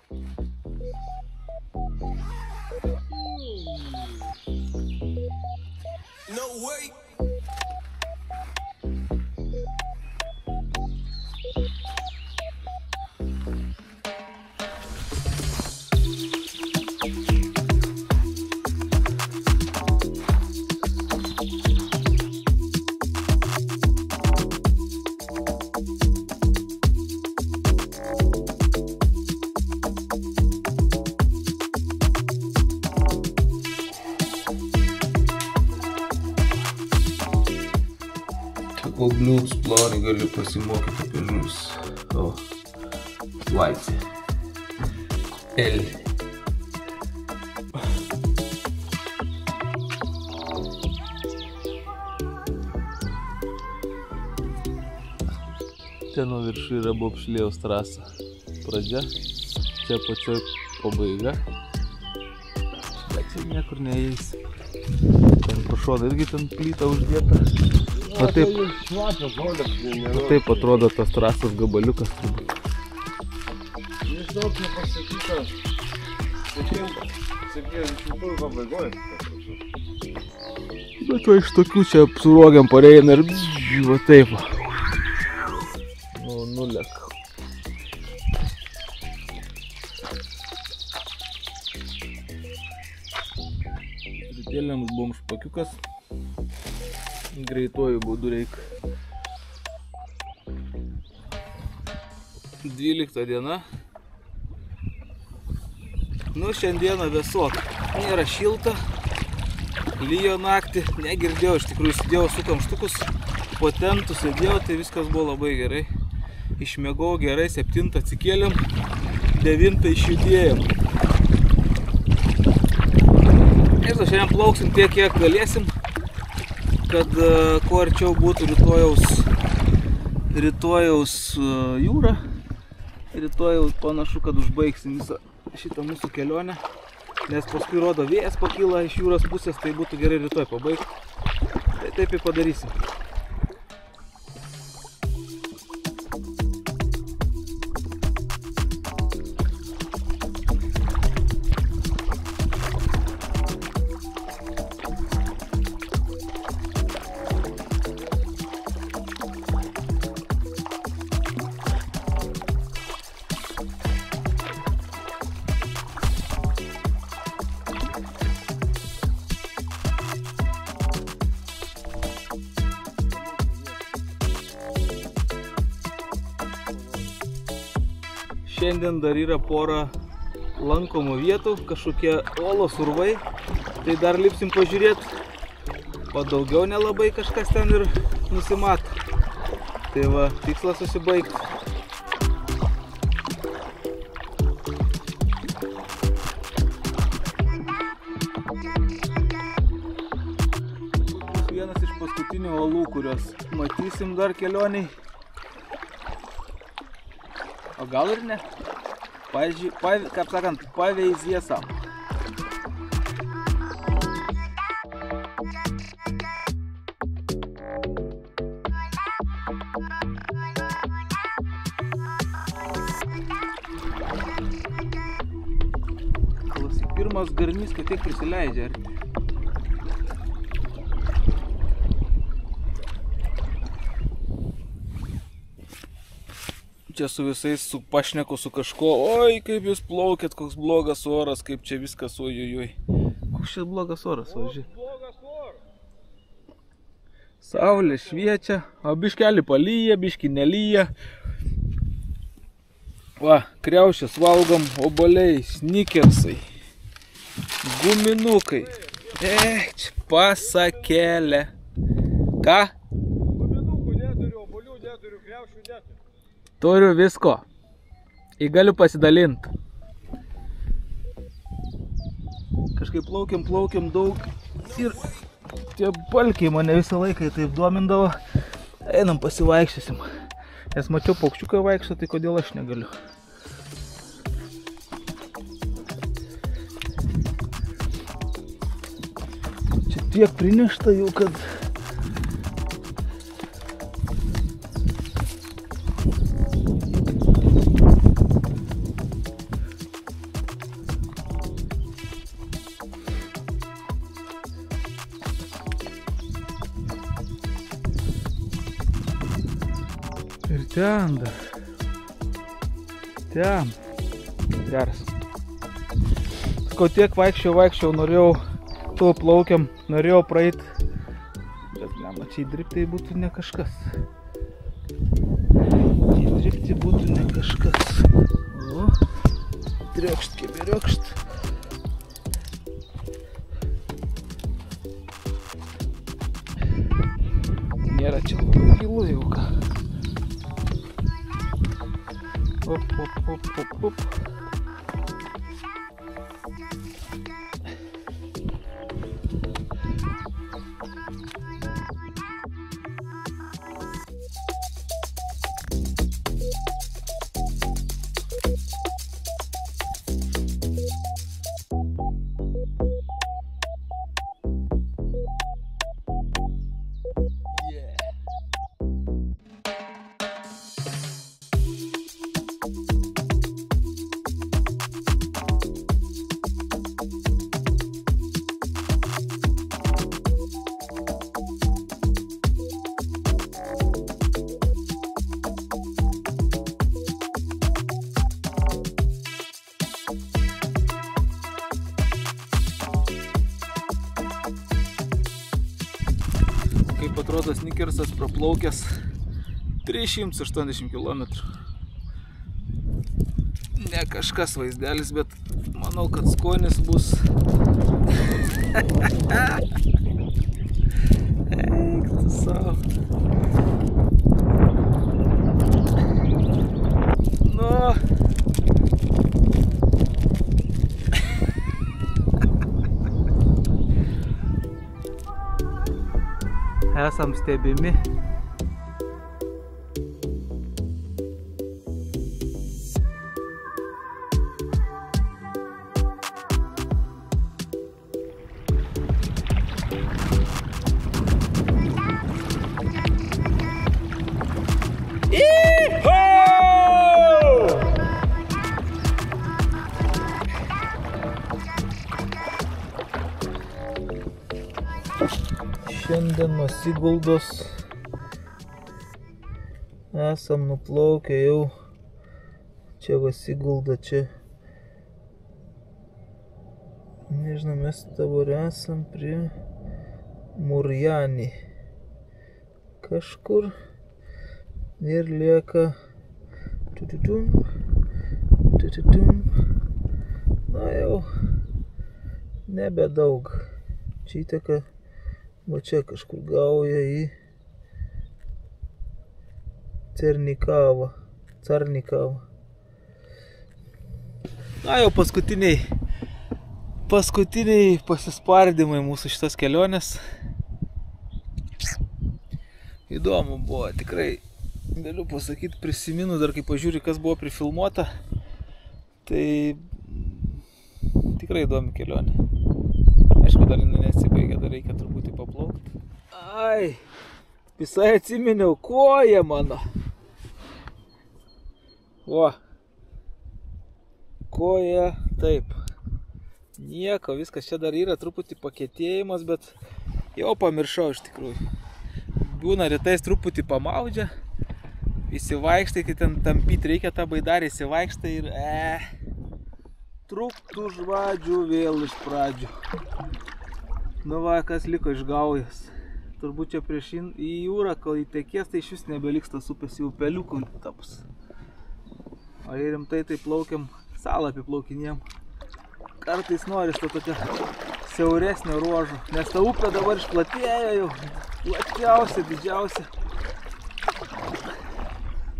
No way. Oglių eksplorį gali pasimokyti apie žuvis. O, laipsė. L. Ten viršų yra Bobšlėjaus trasa. Pradžia, čia pačioj pabaiga. Bet čia niekur neįeis. Ten pašoda irgi ten plyta uždėta. O taip atrodo tas trasos gabaliukas turbūt. Nežinau, kaip pasakyta, 70 pabaigoj. Bet va iš tokių čia apsurogiam pareina ir va taip. Nu, nulek. Ritėliams buvom špakiukas. Greituoju būdu reikia. 12 diena. Nu, šiandieną vėsuok. Nėra šilta. Lyjo naktį. Negirdėjau, iš tikrųjų sėdėjau su kamštukus. Po tentų sėdėjau, tai viskas buvo labai gerai. Išmiegau gerai, 7 atsikėlėm, 9 išjudėjom. Ir šiandien plauksim tiek, kiek galėsim, kad kuo arčiau būtų rytojaus jūra. Rytojaus panašu, kad užbaigsim visą šitą mūsų kelionę, nes paskui rodo vėjas pakyla iš jūros pusės, tai būtų gerai rytoj pabaigti. Tai taip ir padarysim. Šiandien dar yra pora lankomų vietų, kažkokie olos urvai, tai dar lipsim pažiūrėti, o daugiau nelabai kažkas ten ir nusimato. Tai va, tikslas susibaigti. Vienas iš paskutinių olų, kurios matysim dar kelioniai. O gal ir ne? Kaip sakant, paveizėsam. Klausyk, pirmas garnys, kad tiek prisileidžia. Čia su visais pašneku su kažko, oi kaip jūs plaukėt, koks blogas oras, kaip čia viskas, ojojoj. Koks čia blogas oras, ožiai. Saulė šviečia, o biškelį palyja, biškį nelyja. Va, kriaušės valgom, obuoliai, snikersai, guminukai. Čia pasakėlė. Ką? Guminukų neturiu, obuolių neturiu, kriaušių neturiu. Turiu visko. Ir galiu pasidalinti. Kažkaip plaukiam daug. Ir tie balkiai mane visą laiką taip domindavo. Einam pasivaikščiosim. Nes mačiau paukščiuką vaikšto, tai kodėl aš negaliu. Čia tiek prinešta jau, kad ten dar. Ten. Geras. Sakau, tiek vaikščiau, norėjau, tuo plaukiam, norėjau praeit. Bet nemačiai driptai būtų ne kažkas. Dripti būtų ne kažkas. O, triokšt, keberiokšt. Nėra čia labai gilu jau ką. Op. Kaip atrodo Snickersas praplaukęs 380 km. Ne kažkas vaizdelis, bet manau, kad skonis bus. Eik tu savo. Nu. Esam stebimi. Šiandien nuo Siguldos esam nuplaukę jau. Čia va Sigulda, čia. Nežinau, mes dabar esam prie Murjani. Kažkur. Ir lieka na jau nebedaug. Čia įteka. Va čia kažkur gauja į Cernikavą. Na jau paskutiniai pasispardymai mūsų šitas kelionės. Įdomu buvo, tikrai galiu pasakyti, prisiminu dar kai pažiūri, kas buvo prifilmuota. Tai tikrai įdomi kelionė. Aišku, dar nesibaigė, dar reikia truputį paplaukti. Ai, visai atsiminiau, koja mano. O, koja, taip. Nieko, viskas čia dar yra truputį pakietėjimas, bet jau pamiršau iš tikrųjų. Būna rytais truputį pamaudžia, įsivaikštai, kai ten tampyti reikia tą baidarį, įsivaikštai ir truktų žvadžių vėl iš pradžių. Nu va, kas liko iš gaujos. Turbūt čia prieš į jūrą, kol įtekės, tai iš vis nebeliks tas upės, į upeliukų taps. O jei rimtai tai plaukiam, salą apiplaukinėjom. Kartais noris to tokio siauresnio ruožo, nes ta upė dabar išplatėjo jau. Plačiausia, didžiausia.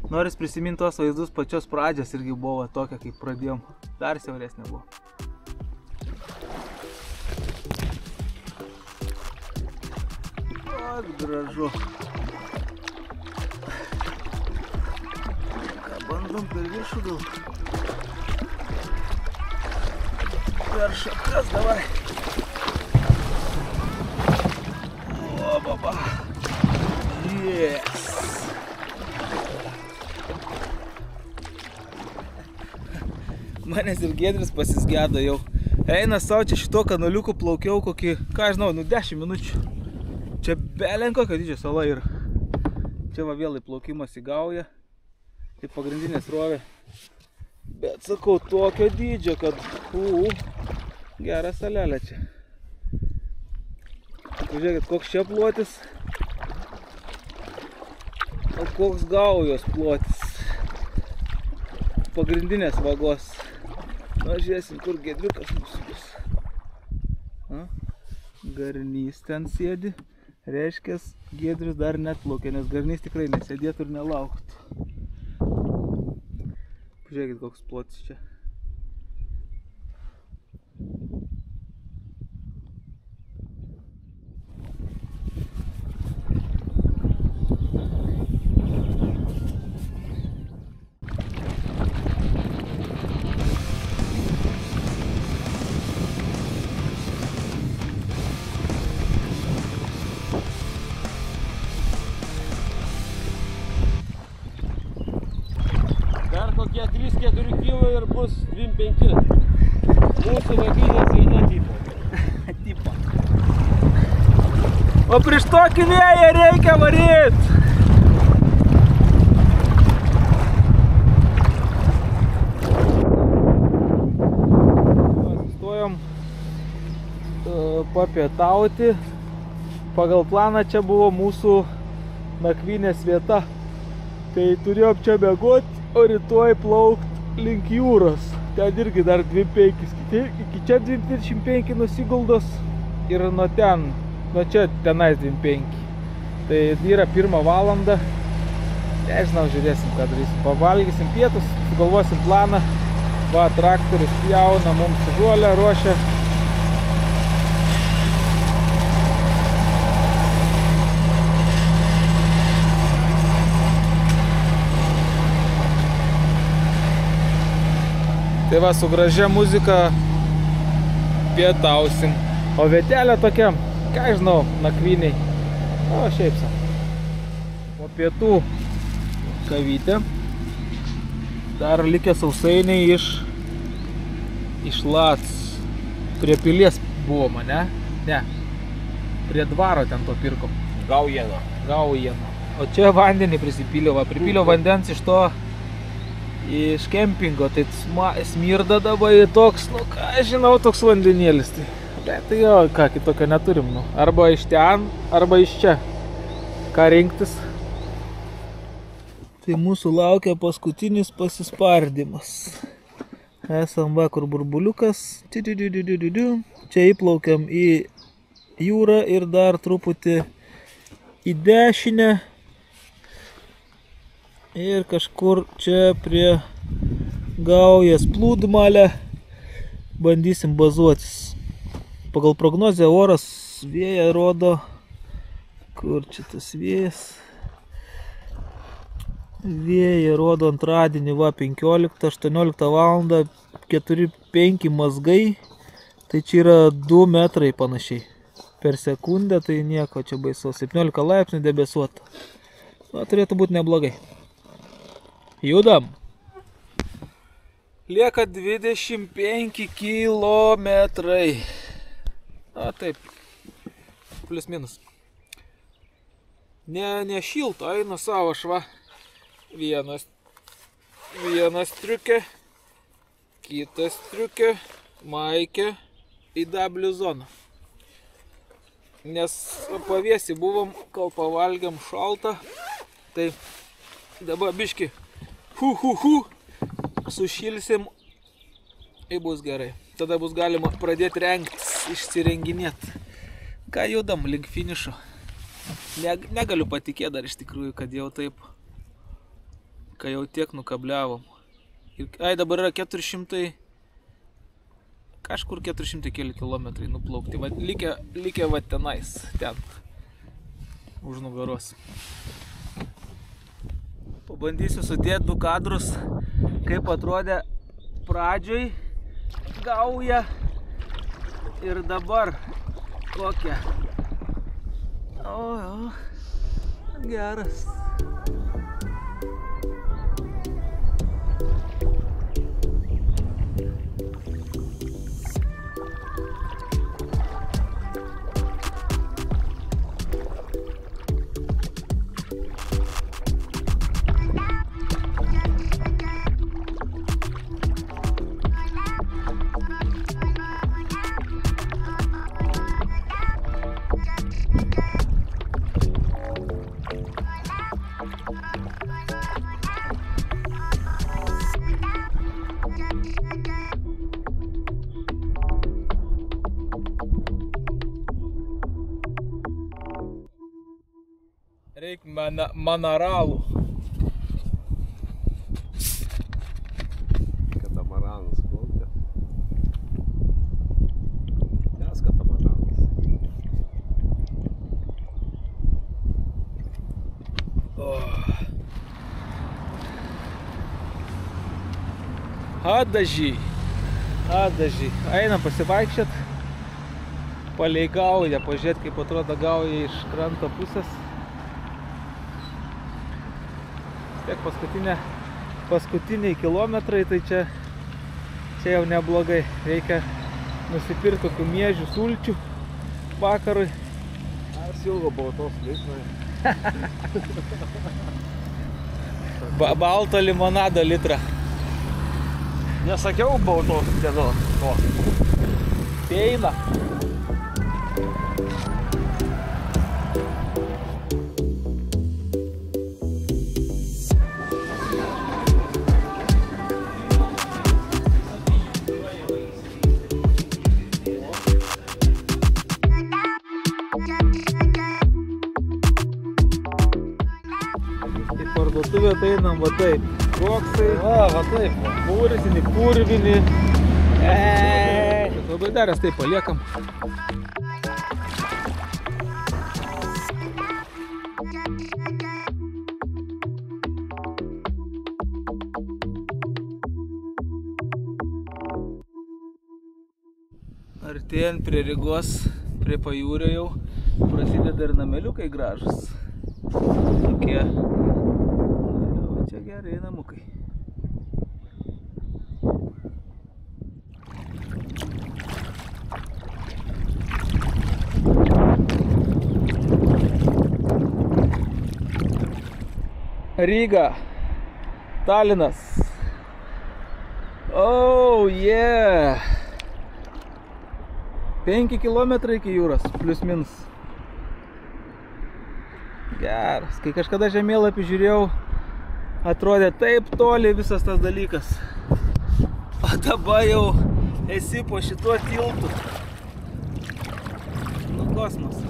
Noris prisiminti tos vaizdus pačios pradžios irgi buvo tokia, kaip pradėjom. Dar siauresnė buvo. O, gražu. Ką bandom per viršų gal? Per šakas davai. O, baba. Yes. Manęs ir Giedris pasisgedo jau. Eina savo čia šito kanaliuku plaukiau kokį, ką žinau, 10 minučių. Čia belenko, kad didžia sala yra. Čia va vėl įplaukimas įgauja. Tai pagrindinė srovė. Bet sakau, tokio dydžio, kad gerą salelę čia. Žiūrėkit, koks čia plotis. O koks gaujos plotis. Pagrindinės vagos. Na, žiūrėsim, kur Giedriukas mūsų bus. Garnys ten sėdi. Reiškės, Giedrius dar net plaukė, nes garnys tikrai nesėdėtų ir nelauktų. Žiūrėkit, koks plotis čia. Kokie 3-4 kilo ir bus 25. Mūsų vakynės viena tipo. O prieš tokį vėją reikia varyt. Sustojom papietauti. Pagal planą čia buvo mūsų nakvynės vieta. Tai turėjom čia bėgoti. O rytoj plaukt link jūros. Ten irgi dar 25. Iki čia 25 nusiguldos ir nuo ten, nuo čia tenais 25. Tai yra 1 valandą. Nežinau, žiūrėsim, ką darysim. Pavalgysim pietus, sugalvosim planą. Va, traktorius pjauna, mums žolę ruošia. Tai va, su gražia muzika pietausim. O vietelė tokia, ką žinau, nakvyniai. O, šiaip sa. Po pietų kavytė. Dar likę sausainiai iš Lac. Prie pilies buvo mane. Ne. Prie dvaro ten to pirkom. Gaujiena. O čia vandenį prisipyliau. Va, pripyliau vandens iš to iš kempingo, tai smirda dabar toks, nu ką žinau, toks vandenėlis. Tai jo, ką kitokio neturim, nu. Arba iš ten, arba iš čia. Ką rinktis? Tai mūsų laukia paskutinis pasispardymas. Esam va, kur burbuliukas. Čia įplaukiam į jūrą ir dar truputį į dešinę. Ir kažkur čia prie Gaujas plūdmalę bandysim bazuotis. Pagal prognozę oras vėją rodo. Kur čia tas vėjas? Vėją rodo antradienį, va, 15-18 valandą, 4-5 mazgai. Tai čia yra 2 metrai panašiai per sekundę, tai nieko čia baisaus. 17 laipsnių debesuota. Na, turėtų būti neblogai. Judam. Lieka 25 kilometrai. A, taip. Plius minus. Ne šilto, eina savo šva. Vienas triukė, kitas triukė, maikė į W zoną. Nes pavėsi buvom, kol pavalgiam šaltą, tai dabar biški sušilsim ir bus gerai. Tada bus galima pradėti rengtis, išsirenginėti. Ką judam link finišo. Negaliu patikėti dar iš tikrųjų, kad jau taip, kai jau tiek nukabliavom. Ai, dabar yra 400, kažkur 400 keli kilometrai nuplaukti. Va, likę va tenais, ten, už nugaros. Pabandysiu sudėti 2 kadrus, kaip atrodė pradžioj Gauja ir dabar kokia. O, geras. Manaralų. Katamaranas plaukia. Nes katamaranas. Adažiai. Einam pasivaikščiot. Palei gaują, pažiūrėt, kaip atrodo gauja iš kranto pusės. Tiek paskutiniai kilometrai, tai čia jau neblogai. Reikia nusipirkti kokių miežių, sulčių vakarui. Aš ilgo bautos litroje. Balto limonado litrą. Nesakiau bautos dienos. Eina. Parduotuvė tai einam va taip. Kroksai. Va taip. Purvinį, purvinį. Labai darės taip paliekam. Artėjant prie Rygos, prie pajūrio jau prasideda ir nameliukai gražus. Tokie. Čia gerai namukai. Ryga, Talinas. Oh yeah! 5 kilometrai iki jūros, plius minus. Geras. Kai kažkada žemėlapį žiūrėjau, atrodė taip toli visas tas dalykas. O dabar jau esi po šituo tiltu. Nu, kosmosas.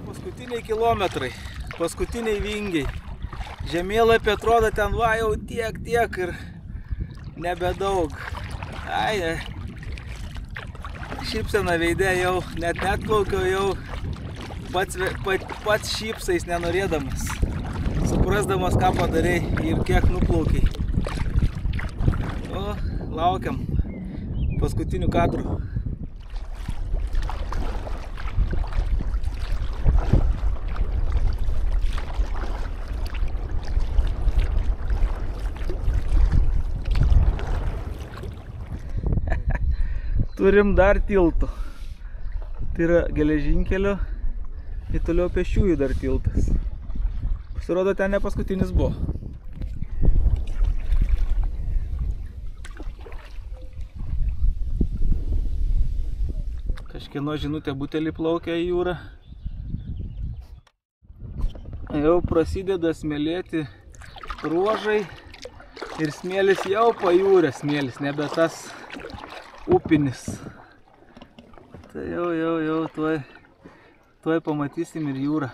Paskutiniai kilometrai, paskutiniai vingiai. Žemėlapį atrodo ten va jau tiek ir nebedaug. Ai, šypsena veide jau net plaukiau jau pats šypsais nenorėdamas. Suprasdamas, ką padarai ir kiek nuplaukiai. O, laukiam paskutinių kadrų. Turim dar tiltų. Tai yra geležinkelio ir toliau pėsčiųjų dar tiltas. Pasirodo, ten ne paskutinis buvo. Kažkieno žinutė butelį plaukia į jūrą. Jau prasideda smėlėti ruožai ir smėlis jau pajūrė smėlis, nebe tas upinis. Tai jau tuoj pamatysim ir jūrą.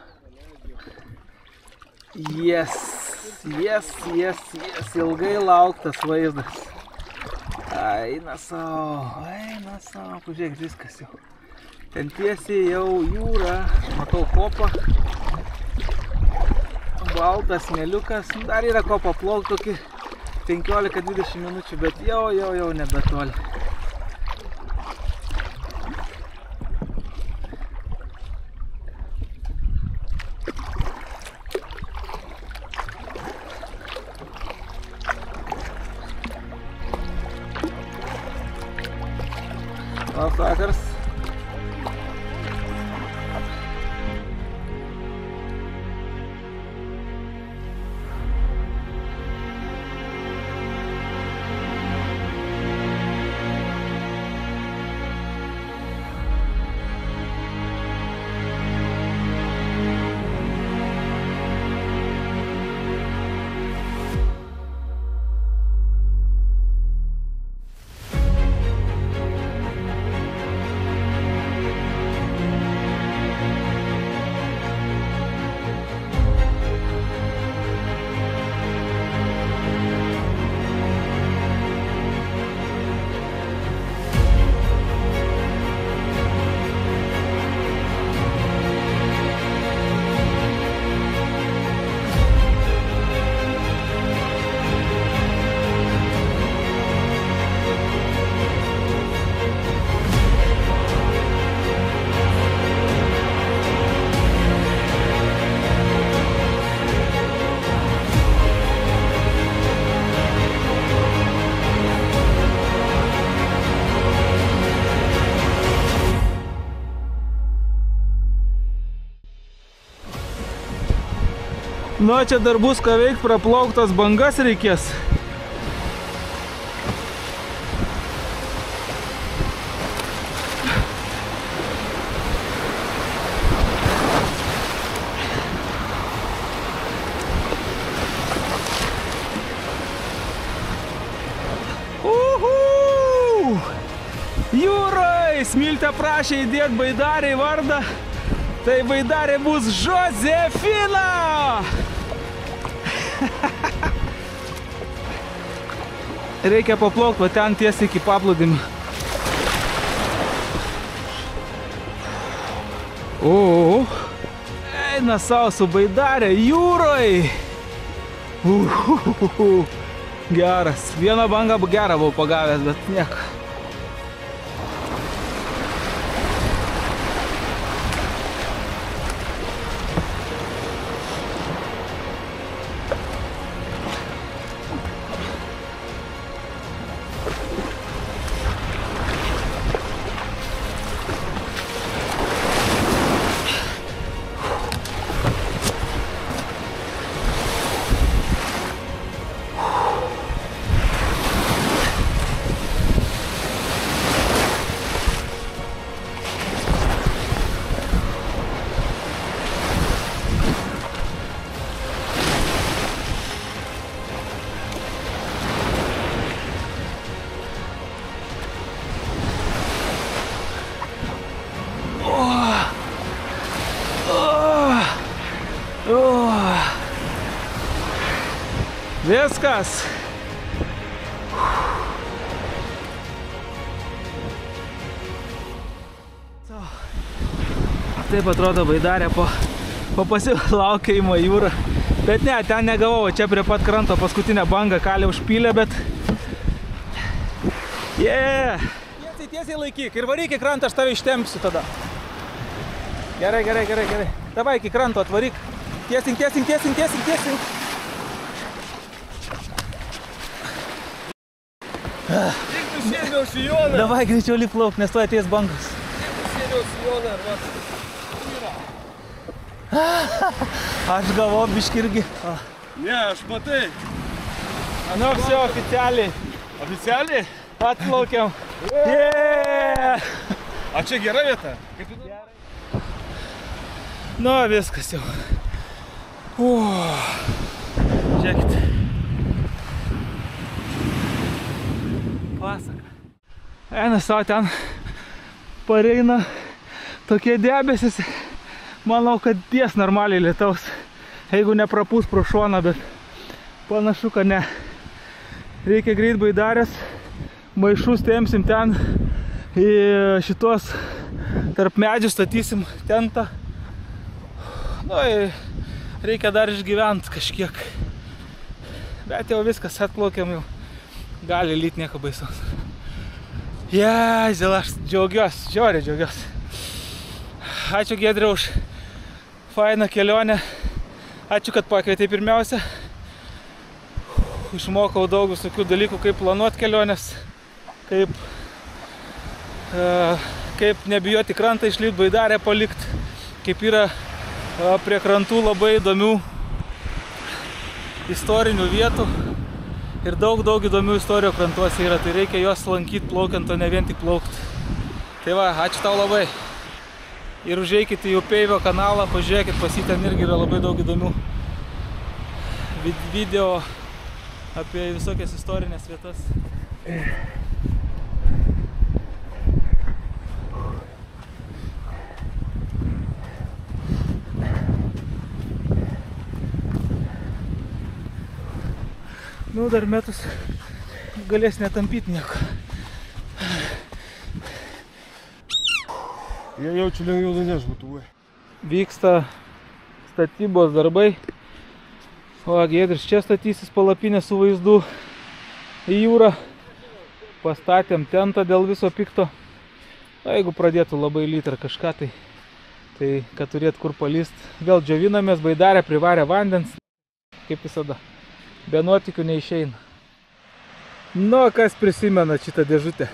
Yes, ilgai lauktas vaizdas. Eina savo, pažiūrėk, viskas jau. Ten tiesiai jau jūra, matau kopą. Baltas smėliukas, dar yra ko paplaukti tokį 15-20 minučių, bet jau nebetoli. Labas vakaras. Nu, čia dar bus ką veikti, praplauktas bangas reikės. Jūrai, Smiltė prašė įdėti baidarį į vardą. Tai baidarė bus Josefina! Reikia paplaukti, va ten tiesiai iki paplūdimio. O, eina savo su baidarė jūroj. Geras. Vieną bangą gerą buvau pagavęs, bet nieko. Viskas. Taip atrodo baidarė po pasilaukėjimo jūrą. Bet ne, ten negavau, čia prie pat kranto paskutinę bangą kalę užpylė, bet... Yeah! Tiesiai laikyk ir varyk į krantą, aš tave ištempsiu tada. Gerai. Davai iki kranto atvaryk. Tiesink. Sėmiau sijoną. Davai greičiau lip plauk, nes tu ateis bangas. Sėmiau sijoną ir va. Aš galvoju biškį irgi. Ne, aš matai. Nu, visi oficialiai. Oficialiai? Atplaukiam. Yeah! A čia gera vieta? Nu, viskas jau. Žiūrėkit. Pasaka. Eina savo ten pareina tokie debesis. Manau, kad ties normaliai lietaus. Jeigu neprapūs pro šoną, bet panašu, kad ne. Reikia greit baidarės. Maišus tempsim ten. Į šitos tarp medžių statysim tentą. Nu, reikia dar išgyventi kažkiek. Bet jau viskas, atplaukiam jau. Gali lyt nieko baisaus. Jezel, aš džiaugiuosi, žiauriai džiaugiuosi. Ačiū Giedre už fainą kelionę. Ačiū, kad pakvietei pirmiausia. Išmokau daug visokių dalykų, kaip planuoti kelionės, kaip nebijoti krantą išlyt, baidarę palikt, kaip yra prie krantų labai įdomių istorinių vietų. Ir daug įdomių istorijų krantuose yra, tai reikia juos lankyti plaukiant, o ne vien tik plaukti. Tai va, ačiū tau labai. Ir užeikite į Upeivio kanalą, pažiūrėkit, pas jį ten irgi yra labai daug įdomių video apie visokias istorinės vietas. Nu, dar metus galės netampyti nieko. Jie jaučiu lengviau nuneš būtų. Vyksta statybos darbai. O Giedris čia statysis palapinę su vaizdu į jūrą. Pastatėm tentą dėl viso pikto. O jeigu pradėtų labai lyt ar kažką, tai kad turėt kur palist. Vėl džiovinamės, baidarę privarę vandens, kaip visada. Be nuotykių neišeina. Nu, kas prisimena šitą dėžutę?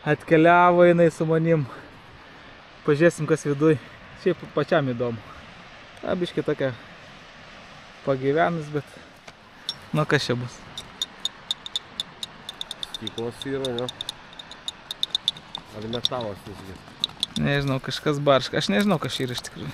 Atkeliavo jinai su manim. Pažiūrėsim, kas viduj. Šiaip pačiam įdomu. Biški tokia pagyvenus, bet nu kas čia bus. Stiklas yra, ne? Ar metalas visgi? Nežinau, kažkas barška. Aš nežinau, kas čia yra iš tikrųjų.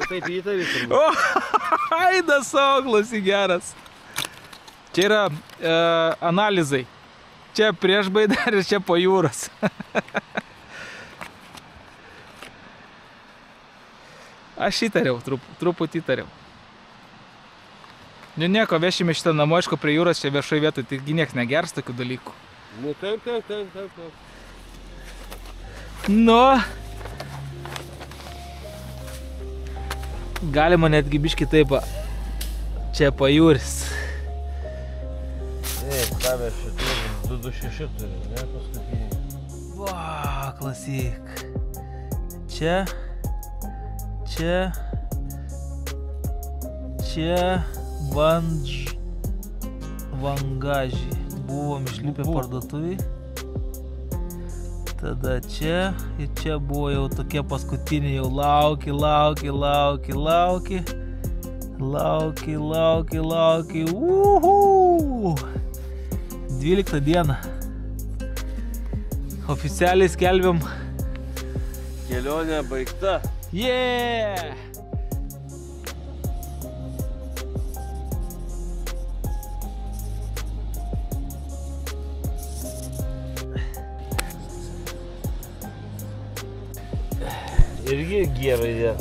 Taip įtari turbūt. O, aidas klausyk geras. Čia yra analizai. Čia prieš baidarį ir čia po jūros. Aš įtariau, truputį įtariau. Nu nieko, vešime šitą namo, aišku, prie jūros čia viešoj vietoj, taigi nieks negers tokių dalykų. Nu taip. Nu. Galima netgi biškį taip, čia pajūris. Taip, tavę šitą 226 turi, ne, paskutinį. Va, klausyk. Čia vangažį. Buvom išlipę parduotuvį. Tada čia ir čia buvo jau tokie paskutiniai, jau lauki. 12 dieną. Oficialiai skelbiam. Kelionė baigta. Yeah! Irgi gerai,